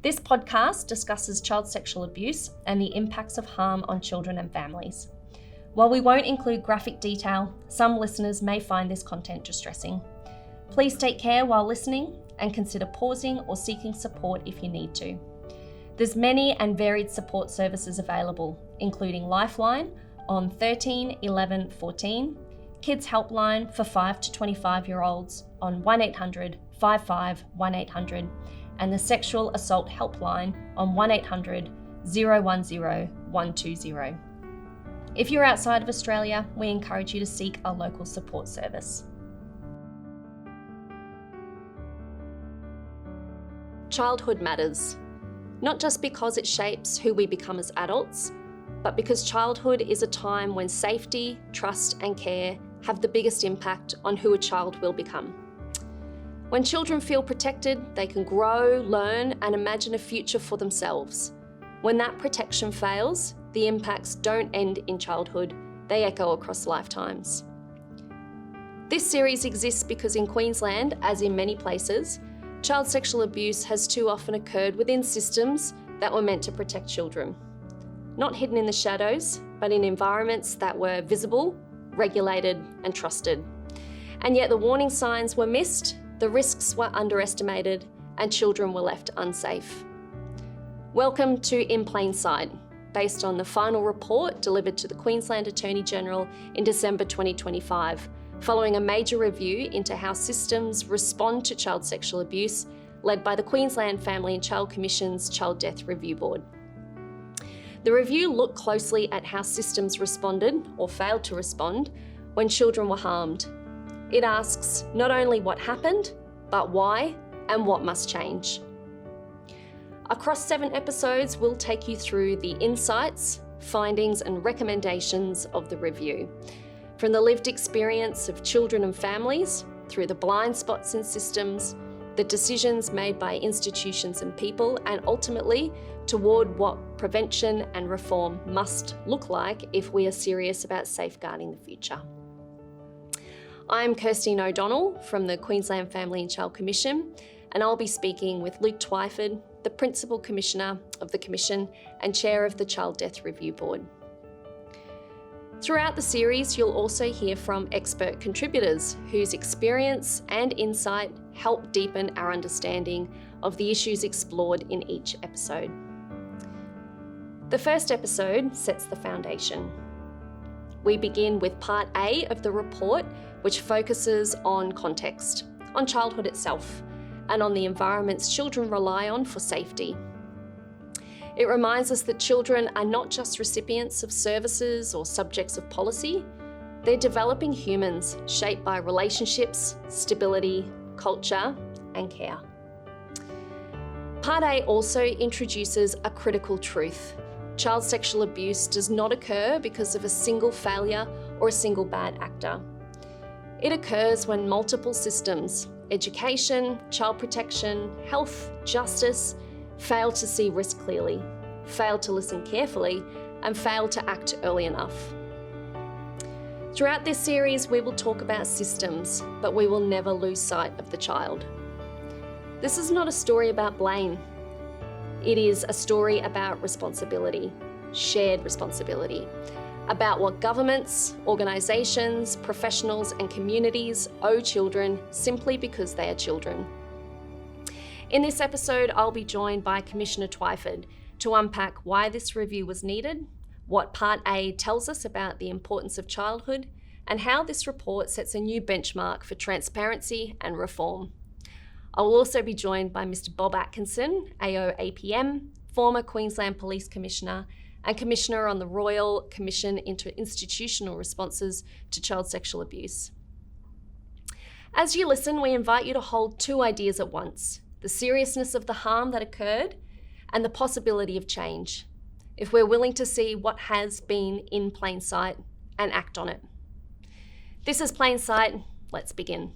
This podcast discusses child sexual abuse and the impacts of harm on children and families. While we won't include graphic detail, some listeners may find this content distressing. Please take care while listening and consider pausing or seeking support if you need to. There's many and varied support services available, including Lifeline on 13 11 14, Kids Helpline for 5 to 25-year-olds on 1800 55 1800, and the Sexual Assault Helpline on 1800 010 120. If you're outside of Australia, we encourage you to seek a local support service. Childhood matters, not just because it shapes who we become as adults, but because childhood is a time when safety, trust, and care have the biggest impact on who a child will become. When children feel protected, they can grow, learn, and imagine a future for themselves. When that protection fails, the impacts don't end in childhood, they echo across lifetimes. This series exists because in Queensland, as in many places, child sexual abuse has too often occurred within systems that were meant to protect children. Not hidden in the shadows, but in environments that were visible, regulated, and trusted. And yet the warning signs were missed, the risks were underestimated, and children were left unsafe. Welcome to In Plain Sight, based on the final report delivered to the Queensland Attorney General in December 2025, following a major review into how systems respond to child sexual abuse, led by the Queensland Family and Child Commission's Child Death Review Board. The review looked closely at how systems responded, or failed to respond, when children were harmed. It asks not only what happened, but why and what must change. Across 7 episodes, we'll take you through the insights, findings, and recommendations of the review. From the lived experience of children and families, through the blind spots in systems, the decisions made by institutions and people, and ultimately toward what prevention and reform must look like if we are serious about safeguarding the future. I'm Kirsty O'Donnell from the Queensland Family and Child Commission, and I'll be speaking with Luke Twyford, the Principal Commissioner of the Commission and Chair of the Child Death Review Board. Throughout the series, you'll also hear from expert contributors whose experience and insight help deepen our understanding of the issues explored in each episode. The first episode sets the foundation. We begin with Part A of the report, which focuses on context, on childhood itself, and on the environments children rely on for safety. It reminds us that children are not just recipients of services or subjects of policy, they're developing humans shaped by relationships, stability, culture, and care. Part A also introduces a critical truth. Child sexual abuse does not occur because of a single failure or a single bad actor. It occurs when multiple systems, education, child protection, health, justice, fail to see risk clearly, fail to listen carefully, and fail to act early enough. Throughout this series, we will talk about systems, but we will never lose sight of the child. This is not a story about blame. It is a story about responsibility, shared responsibility, about what governments, organisations, professionals, and communities owe children simply because they are children. In this episode, I'll be joined by Commissioner Twyford to unpack why this review was needed, what Part A tells us about the importance of childhood, and how this report sets a new benchmark for transparency and reform. I will also be joined by Mr. Bob Atkinson, AO-APM, former Queensland Police Commissioner and Commissioner on the Royal Commission into Institutional Responses to Child Sexual Abuse. As you listen, we invite you to hold 2 ideas at once: the seriousness of the harm that occurred and the possibility of change, if we're willing to see what has been in plain sight and act on it. This is Plain Sight. Let's begin.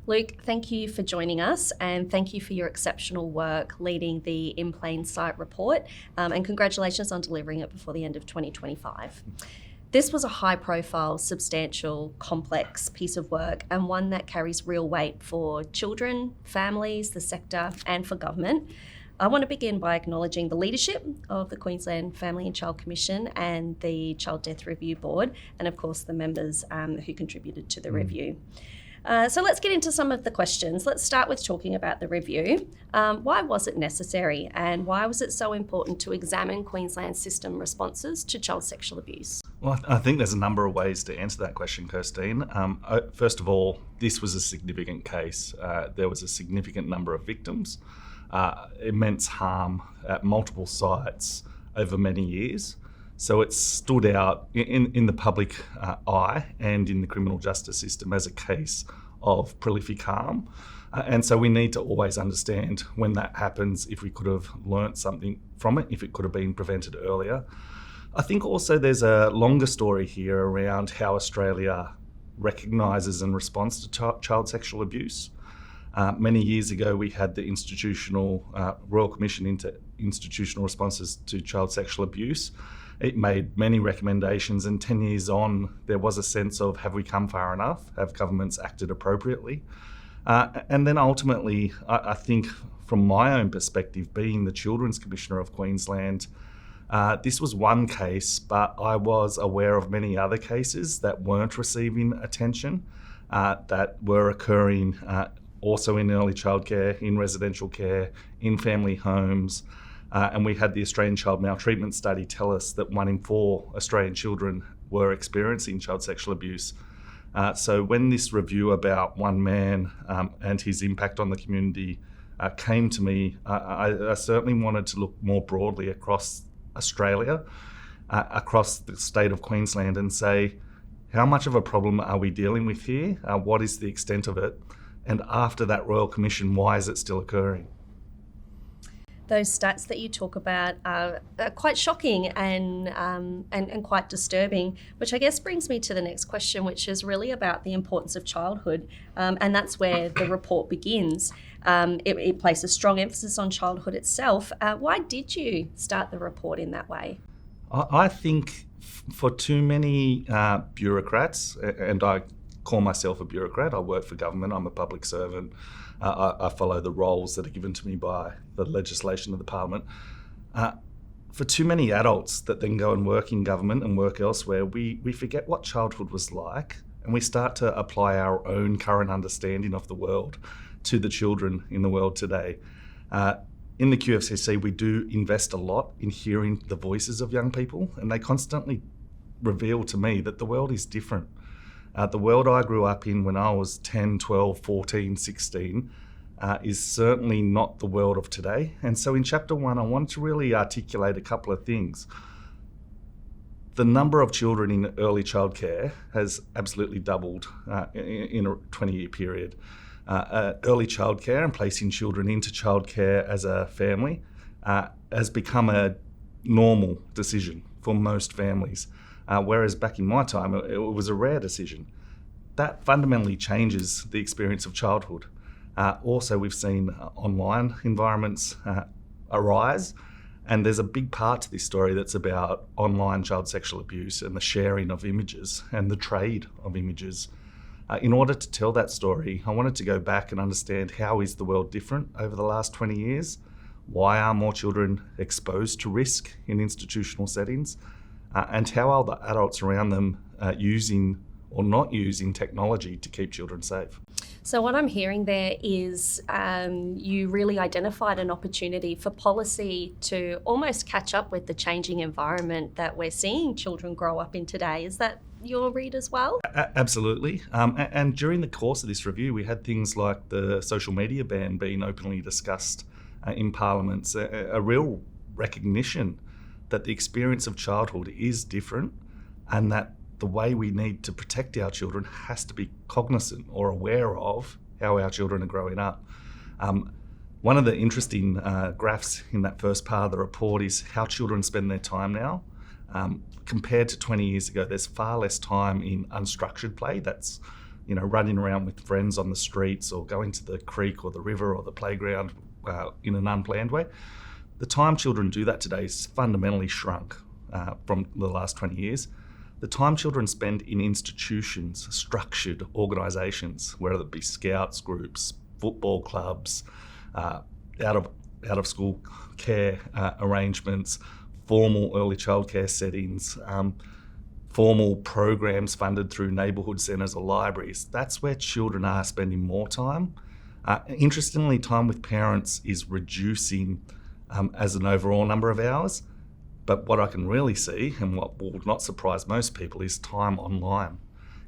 Luke, thank you for joining us, and thank you for your exceptional work leading the In Plain Sight report, and congratulations on delivering it before the end of 2025. This was a high-profile, substantial, complex piece of work, and one that carries real weight for children, families, the sector, and for government. I want to begin by acknowledging the leadership of the Queensland Family and Child Commission and the Child Death Review Board, and of course the members who contributed to the review. So let's get into some of the questions. Let's start with talking about the review. Why was it necessary, and why was it so important to examine Queensland's system responses to child sexual abuse? Well, I think there's a number of ways to answer that question, Kirstine. First of all, this was a significant case. There was a significant number of victims, immense harm at multiple sites over many years. So it stood out in the public eye and in the criminal justice system as a case of prolific harm. And so we need to always understand when that happens, if we could have learnt something from it, if it could have been prevented earlier. I think also there's a longer story here around how Australia recognises and responds to child sexual abuse. Many years ago, we had the Royal Commission into Institutional Responses to Child Sexual Abuse. It made many recommendations, and 10 years on, there was a sense of, have we come far enough? Have governments acted appropriately? And then ultimately, I think from my own perspective, being the Children's Commissioner of Queensland, this was one case, but I was aware of many other cases that weren't receiving attention, that were occurring also in early childcare, in residential care, in family homes. And we had the Australian Child Maltreatment Study tell us that 1 in 4 Australian children were experiencing child sexual abuse. So when this review about one man and his impact on the community came to me, I certainly wanted to look more broadly across Australia, across the state of Queensland, and say, how much of a problem are we dealing with here? What is the extent of it? And after that Royal Commission, why is it still occurring? Those stats that you talk about are quite shocking and quite disturbing, which I guess brings me to the next question, which is really about the importance of childhood, and that's where the report begins. It places strong emphasis on childhood itself. Why did you start the report in that way? I think for too many bureaucrats, and I call myself a bureaucrat, I work for government, I'm a public servant, I follow the roles that are given to me by the legislation of the Parliament. For too many adults that then go and work in government and work elsewhere, we forget what childhood was like, and we start to apply our own current understanding of the world to the children in the world today. In the QFCC, we do invest a lot in hearing the voices of young people, and they constantly reveal to me that the world is different. The world I grew up in when I was 10, 12, 14, 16 is certainly not the world of today. And so in Chapter 1, I want to really articulate a couple of things. The number of children in early childcare has absolutely doubled in a 20-year period. Early childcare and placing children into childcare as a family has become a normal decision for most families. Whereas back in my time, it was a rare decision. That fundamentally changes the experience of childhood. Also, we've seen online environments arise, and there's a big part to this story that's about online child sexual abuse and the sharing of images and the trade of images. In order to tell that story, I wanted to go back and understand how is the world different over the last 20 years? Why are more children exposed to risk in institutional settings? And how are the adults around them using or not using technology to keep children safe? So what I'm hearing there is you really identified an opportunity for policy to almost catch up with the changing environment that we're seeing children grow up in today. Is that your read as well? Absolutely. And during the course of this review, we had things like the social media ban being openly discussed in parliaments, a real recognition that the experience of childhood is different, and that the way we need to protect our children has to be cognizant or aware of how our children are growing up. One of the interesting graphs in that first part of the report is how children spend their time now. Compared to 20 years ago, there's far less time in unstructured play. That's, running around with friends on the streets or going to the creek or the river or the playground in an unplanned way. The time children do that today is fundamentally shrunk from the last 20 years. the time children spend in institutions, structured organisations, whether it be scouts groups, football clubs, out of school care arrangements, formal early childcare settings, formal programs funded through neighbourhood centres or libraries. That's where children are spending more time. Interestingly, time with parents is reducing as an overall number of hours. But what I can really see, and what will not surprise most people, is time online.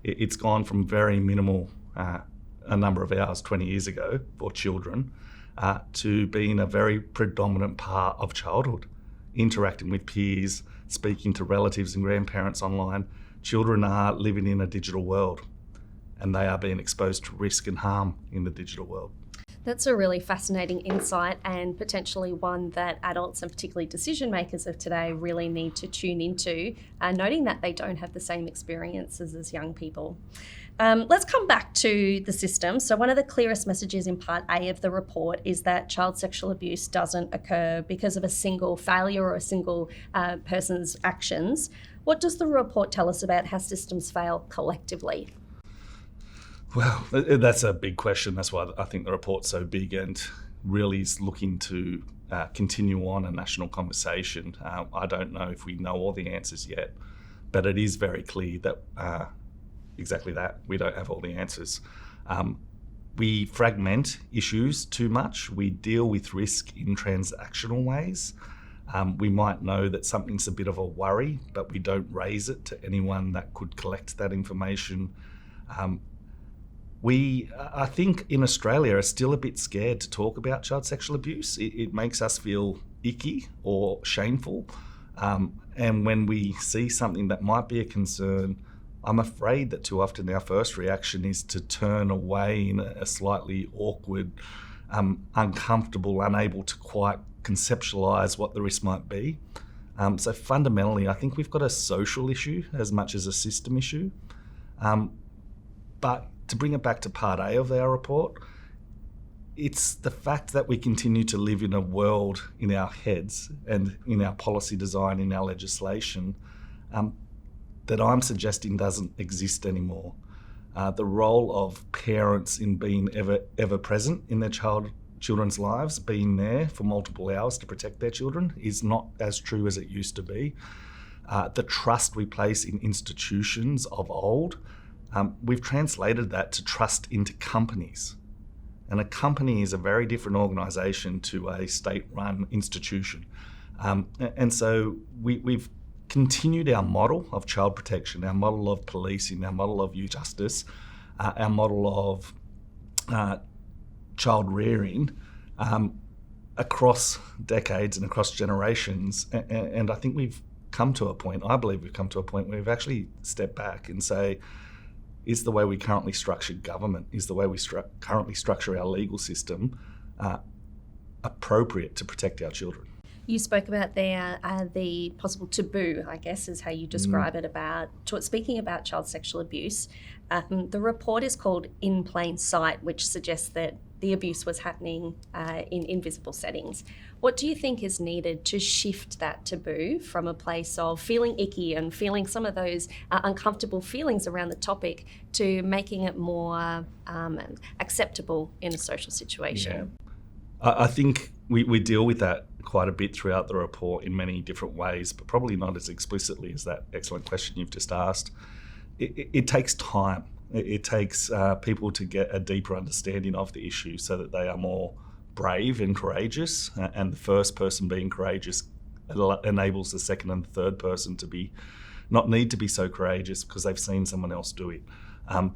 It's gone from very minimal a number of hours 20 years ago for children to being a very predominant part of childhood. Interacting with peers, speaking to relatives and grandparents online. Children are living in a digital world, and they are being exposed to risk and harm in the digital world. That's a really fascinating insight, and potentially one that adults and particularly decision makers of today really need to tune into, noting that they don't have the same experiences as young people. Let's come back to the system. So one of the clearest messages in Part A of the report is that child sexual abuse doesn't occur because of a single failure or a single person's actions. What does the report tell us about how systems fail collectively? Well, that's a big question. That's why I think the report's so big and really is looking to continue on a national conversation. I don't know if we know all the answers yet, but it is very clear that exactly that, we don't have all the answers. We fragment issues too much. We deal with risk in transactional ways. We might know that something's a bit of a worry, but we don't raise it to anyone that could collect that information. I think in Australia, are still a bit scared to talk about child sexual abuse. It makes us feel icky or shameful. And when we see something that might be a concern, I'm afraid that too often our first reaction is to turn away in a slightly awkward, uncomfortable, unable to quite conceptualise what the risk might be. So fundamentally, I think we've got a social issue as much as a system issue. But to bring it back to Part A of our report, it's the fact that we continue to live in a world in our heads and in our policy design, in our legislation, that I'm suggesting doesn't exist anymore. The role of parents in being ever present in their children's lives, being there for multiple hours to protect their children, is not as true as it used to be. The trust we place in institutions of old, we've translated that to trust into companies. And a company is a very different organisation to a state-run institution. And so we've continued our model of child protection, our model of policing, our model of youth justice, our model of child rearing across decades and across generations. And I think I believe we've come to a point where we've actually stepped back and say, is the way we currently structure government, is the way we currently structure our legal system appropriate to protect our children? You spoke about the possible taboo, I guess, is how you describe it, about speaking about child sexual abuse. The report is called In Plain Sight, which suggests that the abuse was happening in invisible settings. What do you think is needed to shift that taboo from a place of feeling icky and feeling some of those uncomfortable feelings around the topic to making it more acceptable in a social situation? Yeah. I think we deal with that quite a bit throughout the report in many different ways, but probably not as explicitly as that excellent question you've just asked. It takes time. It takes people to get a deeper understanding of the issue so that they are more brave and courageous, and the first person being courageous enables the second and the third person to not need to be so courageous because they've seen someone else do it.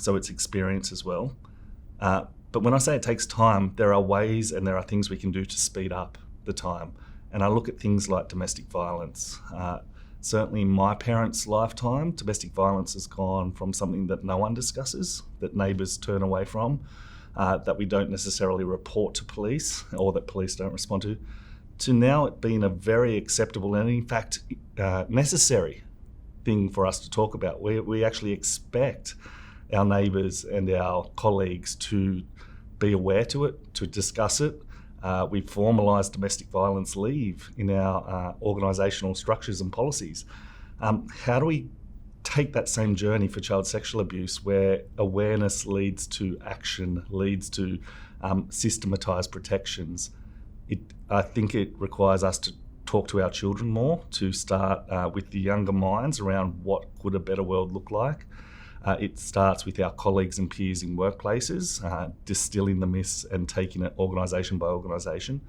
So it's experience as well. But when I say it takes time, there are ways and there are things we can do to speed up the time. And I look at things like domestic violence. Certainly in my parents' lifetime, domestic violence has gone from something that no one discusses, that neighbours turn away from, that we don't necessarily report to police or that police don't respond to now it being a very acceptable and in fact necessary thing for us to talk about. We actually expect our neighbours and our colleagues to be aware to it, to discuss it. We've formalised domestic violence leave in our organisational structures and policies. How do we take that same journey for child sexual abuse, where awareness leads to action, leads to systematised protections. I think it requires us to talk to our children more, to start with the younger minds around what could a better world look like. It starts with our colleagues and peers in workplaces, distilling the myths and taking it organisation by organisation.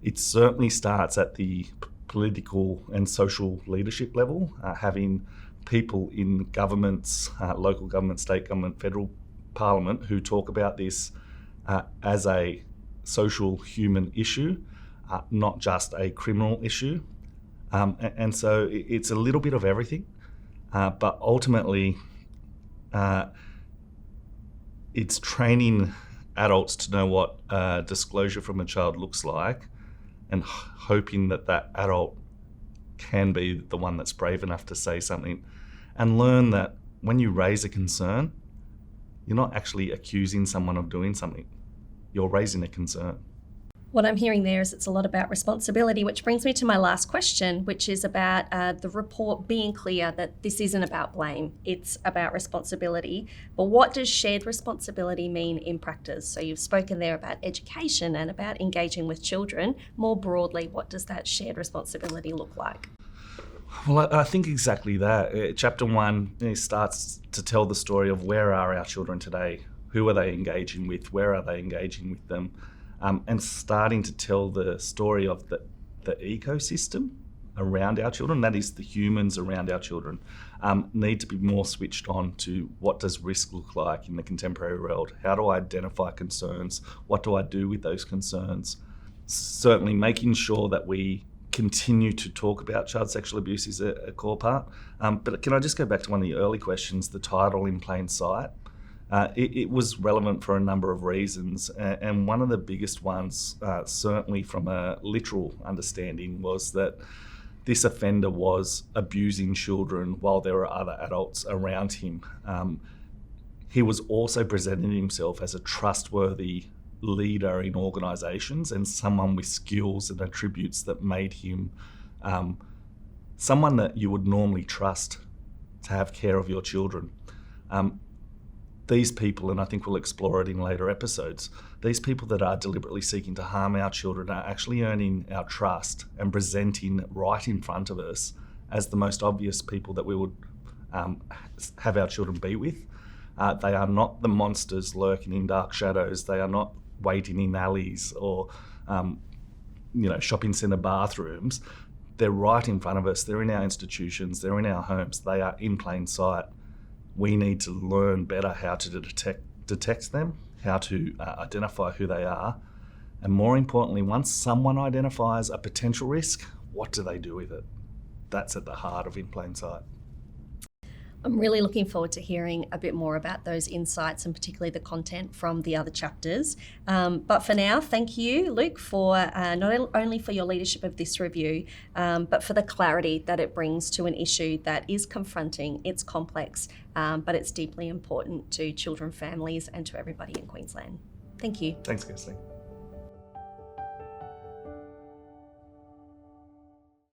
It certainly starts at the political and social leadership level, having people in governments, local government, state government, federal parliament, who talk about this as a social human issue, not just a criminal issue. And so it's a little bit of everything, but ultimately it's training adults to know what disclosure from a child looks like, and hoping that that adult can be the one that's brave enough to say something, and learn that when you raise a concern, you're not actually accusing someone of doing something. You're raising a concern. What I'm hearing there is it's a lot about responsibility, which brings me to my last question, which is about the report being clear that this isn't about blame, it's about responsibility. But what does shared responsibility mean in practice? So you've spoken there about education and about engaging with children. More broadly, what does that shared responsibility look like? Well, I think exactly that. Chapter 1 starts to tell the story of where are our children today, who are they engaging with, where are they engaging with them, and starting to tell the story of the ecosystem around our children, that is the humans around our children, need to be more switched on to what does risk look like in the contemporary world? How do I identify concerns? What do I do with those concerns? Certainly making sure that we continue to talk about child sexual abuse is a core part. But can I just go back to one of the early questions, the title In Plain Sight? It was relevant for a number of reasons, and one of the biggest ones, certainly from a literal understanding, was that this offender was abusing children while there were other adults around him. He was also presenting himself as a trustworthy leader in organisations and someone with skills and attributes that made him someone that you would normally trust to have care of your children. These people, and I think we'll explore it in later episodes, these people that are deliberately seeking to harm our children are actually earning our trust and presenting right in front of us as the most obvious people that we would have our children be with. They are not the monsters lurking in dark shadows. They are not waiting in alleys or shopping centre bathrooms. They're right in front of us. They're in our institutions. They're in our homes. They are in plain sight. We need to learn better how to detect them, how to identify who they are, and more importantly, once someone identifies a potential risk, what do they do with it? That's at the heart of In Plain Sight. I'm really looking forward to hearing a bit more about those insights and particularly the content from the other chapters. But for now, thank you, Luke, for not only for your leadership of this review, but for the clarity that it brings to an issue that is confronting, it's complex, but it's deeply important to children, families, and to everybody in Queensland. Thank you. Thanks, Kirsty.